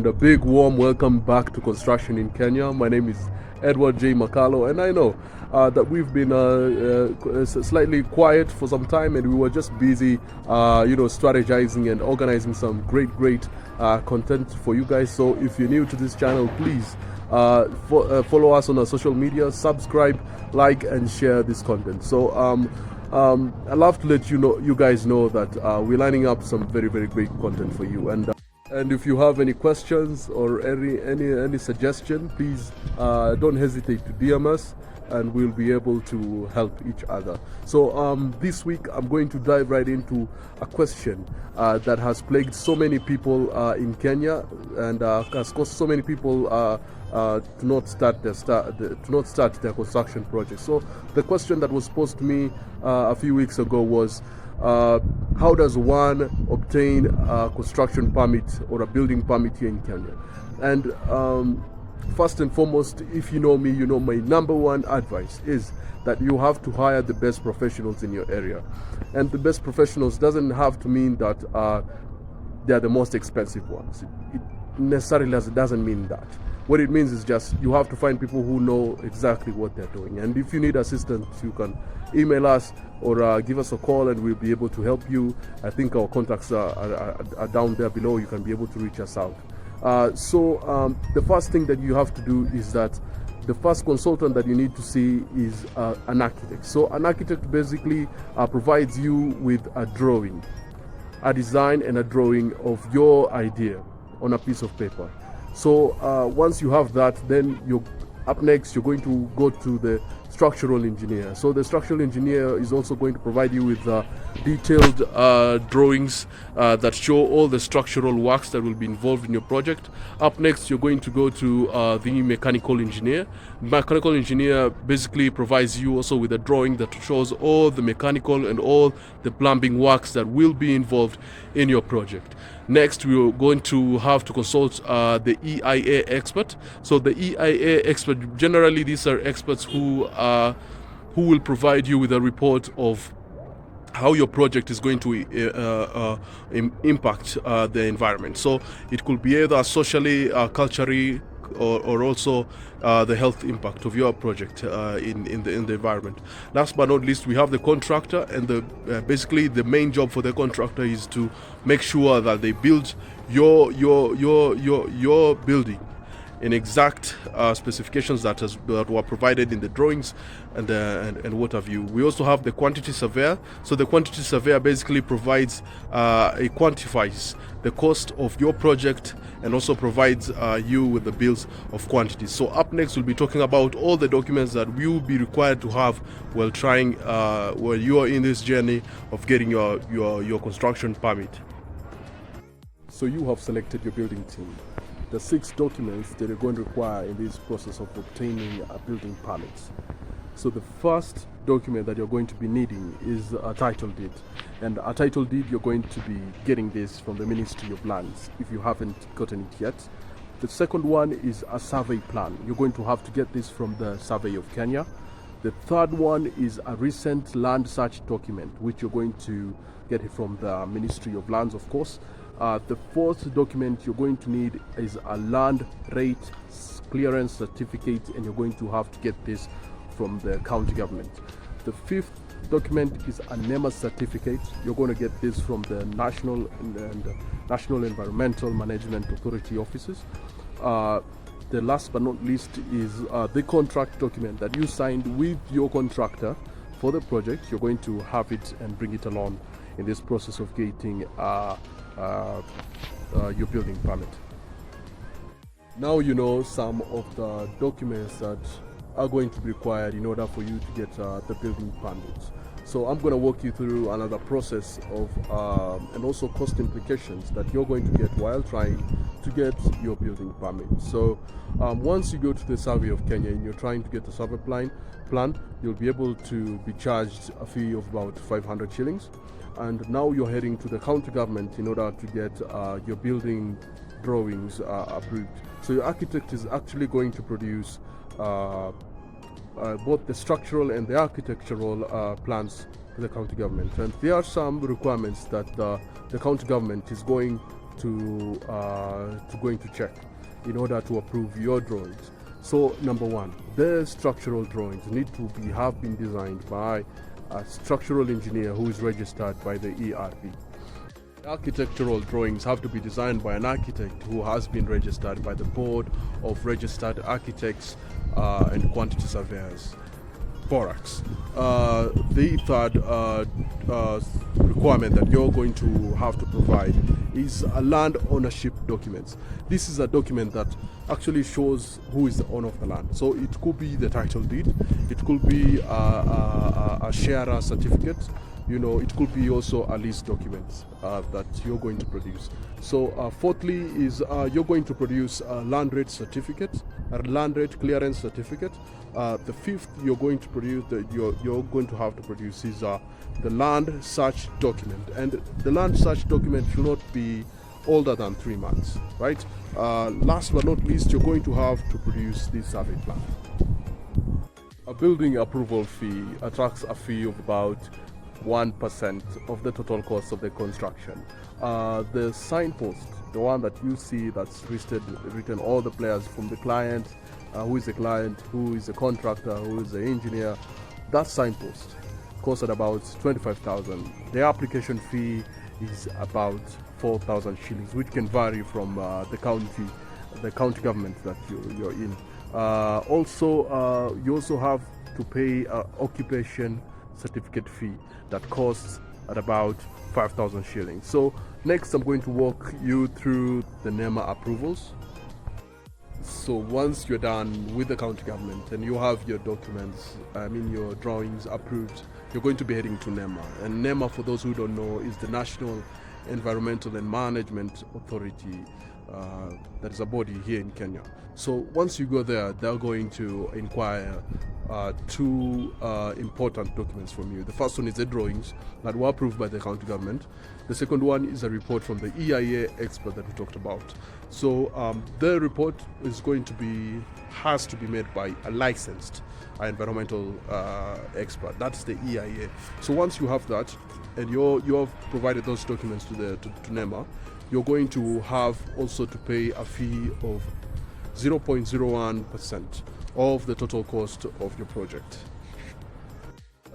And a big warm welcome back to Construction in Kenya. My name is Edward J. Makalo, and I know that we've been slightly quiet for some time, and we were just busy, strategizing and organizing some great content for you guys. So if you're new to this channel, please follow us on our social media, subscribe, like, and share this content. So I'd love to let you guys know that we're lining up some very great content for you. And if you have any questions or any suggestion, please don't hesitate to DM us, and we'll be able to help each other. So this week I'm going to dive right into a question that has plagued so many people in Kenya, and has caused so many people to not start their construction project. So the question that was posed to me a few weeks ago was, how does one obtain a construction permit or a building permit here in Kenya? And first and foremost, if you know me, you know my number one advice is that you have to hire the best professionals in your area. And the best professionals doesn't have to mean that they're the most expensive ones. It necessarily doesn't mean that. What it means is just you have to find people who know exactly what they're doing. And if you need assistance, you can email us or give us a call, and we'll be able to help you. I think our contacts are down there below. You can be able to reach us out. So the first thing that you have to do is that the first consultant that you need to see is an architect. So an architect basically provides you with a drawing, a design and a drawing of your idea on a piece of paper. So once you have that, then up next you're going to go to the structural engineer. So the structural engineer is also going to provide you with detailed drawings that show all the structural works that will be involved in your project. Up next, you're going to go to the mechanical engineer. Mechanical engineer basically provides you also with a drawing that shows all the mechanical and all the plumbing works that will be involved in your project. Next, we're going to have to consult the EIA expert. So the EIA expert, generally these are experts who will provide you with a report of how your project is going to impact the environment. So it could be either socially, culturally, or also the health impact of your project in the environment. Last but not least, we have the contractor, and basically the main job for the contractor is to make sure that they build your building in exact specifications that were provided in the drawings and what have you. We also have the quantity surveyor. So the quantity surveyor basically provides it quantifies the cost of your project and also provides you with the bills of quantity. So up next, we'll be talking about all the documents that we will be required to have while trying while you are in this journey of getting your construction permit. So you have selected your building team. The 6 documents that you're going to require in this process of obtaining a building permit. So the first document that you're going to be needing is a title deed. And a title deed, you're going to be getting this from the Ministry of Lands if you haven't gotten it yet. The second one is a survey plan. You're going to have to get this from the Survey of Kenya. The third one is a recent land search document, which you're going to get it from the Ministry of Lands, of course. The fourth document you're going to need is a land rate clearance certificate, and you're going to have to get this from the county government. The fifth document is a NEMA certificate. You're going to get this from the National Environmental Management Authority offices. The last but not least is the contract document that you signed with your contractor for the project. You're going to have it and bring it along in this process of getting your building permit. Now you know some of the documents that are going to be required in order for you to get the building permit. So I'm going to walk you through another process of and also cost implications that you're going to get while trying to get your building permit. So once you go to the Survey of Kenya and you're trying to get a survey plan, you'll be able to be charged a fee of about 500 shillings. And now you're heading to the county government in order to get your building drawings approved. So your architect is actually going to produce both the structural and the architectural plans to the county government. And there are some requirements that the county government is going going to check in order to approve your drawings. So number one, the structural drawings need to have been designed by a structural engineer who is registered by the ERB. Architectural drawings have to be designed by an architect who has been registered by the Board of Registered Architects and Quantity Surveyors, BORAQs. The third requirement that you're going to have to provide is a land ownership document. This is a document that actually shows who is the owner of the land. So it could be the title deed, it could be a sharer certificate, it could be also a lease document that you're going to produce. So fourthly is you're going to produce a land rate certificate, a land rate clearance certificate. The fifth you're going to produce, you're going to have to produce is the land search document, and the land search document should not be older than 3 months, right? Last but not least, you're going to have to produce the survey plan. A building approval fee attracts a fee of about 1% of the total cost of the construction. The signpost, the one that you see that's written all the players from the client, who is the client, who is the contractor, who is the engineer, that signpost costs at about 25,000. The application fee is about 4,000 shillings, which can vary from the county government that you're in. Also, you also have to pay occupation certificate fee that costs at about 5,000 shillings. So next I'm going to walk you through the NEMA approvals. So once you're done with the county government and you have your documents, your drawings approved, you're going to be heading to NEMA. And NEMA, for those who don't know, is the National Environmental and Management Authority. That is a body here in Kenya. So once you go there, they're going to inquire two important documents from you. The first one is the drawings that were approved by the county government. The second one is a report from the EIA expert that we talked about. So the report has to be made by a licensed environmental expert. That's the EIA. So once you have that and you have provided those documents to NEMA, you're going to have also to pay a fee of 0.01% of the total cost of your project.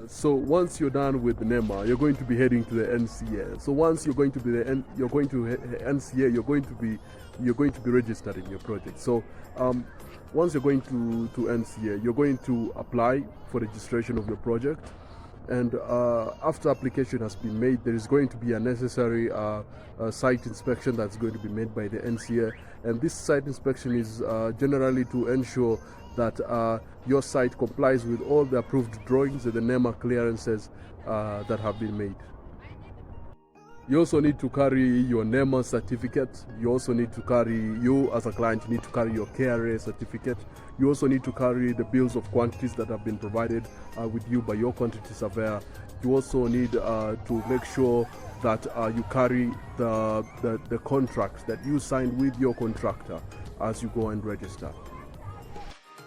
So once you're done with the NEMA, you're going to be heading to the NCA. So once you're going to NCA, you're going to be registered in your project. So once you're going to NCA, you're going to apply for registration of your project. And after application has been made, there is going to be a necessary site inspection that's going to be made by the NCA. And this site inspection is generally to ensure that your site complies with all the approved drawings and the NEMA clearances that have been made. You also need to carry your NEMA certificate. You also need to carry, you as a client, need to carry your KRA certificate. You also need to carry the bills of quantities that have been provided with you by your quantity surveyor. You also need to make sure that you carry the contracts that you signed with your contractor as you go and register.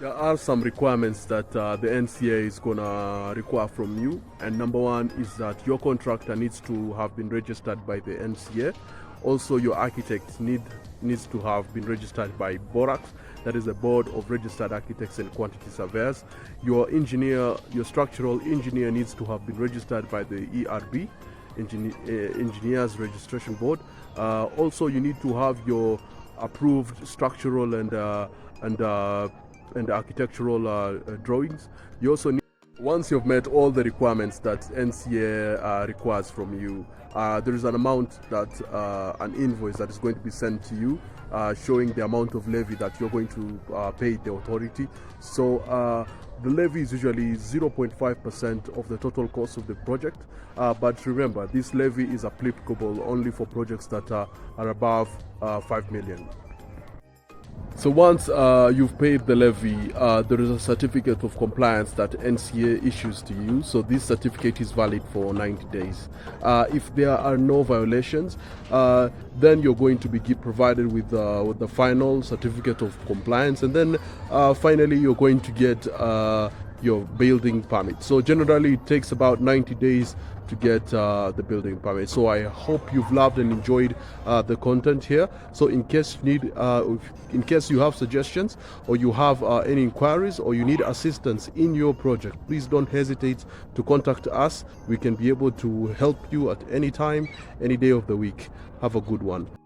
There are some requirements that the NCA is gonna require from you, and number one is that your contractor needs to have been registered by the NCA. Also, your architect needs to have been registered by BORAQs, that is the Board of Registered Architects and Quantity Surveyors. Your structural engineer needs to have been registered by the ERB, Engineers Registration Board. Also, you need to have your approved structural and architectural drawings. You also need, once you've met all the requirements that NCA requires from you, there is an amount that an invoice that is going to be sent to you showing the amount of levy that you're going to pay the authority. So the levy is usually 0.5% of the total cost of the project, but remember, this levy is applicable only for projects that are above 5 million. So once you've paid the levy, there is a certificate of compliance that NCA issues to you. So this certificate is valid for 90 days. If there are no violations, then you're going to be provided with the final certificate of compliance, and then finally you're going to get your building permit. So generally it takes about 90 days to get the building permit. So I hope you've loved and enjoyed the content here. So in case you need in case you have suggestions, or you have any inquiries, or you need assistance in your project, please don't hesitate to contact us. We can be able to help you at any time, any day of the week. Have a good one.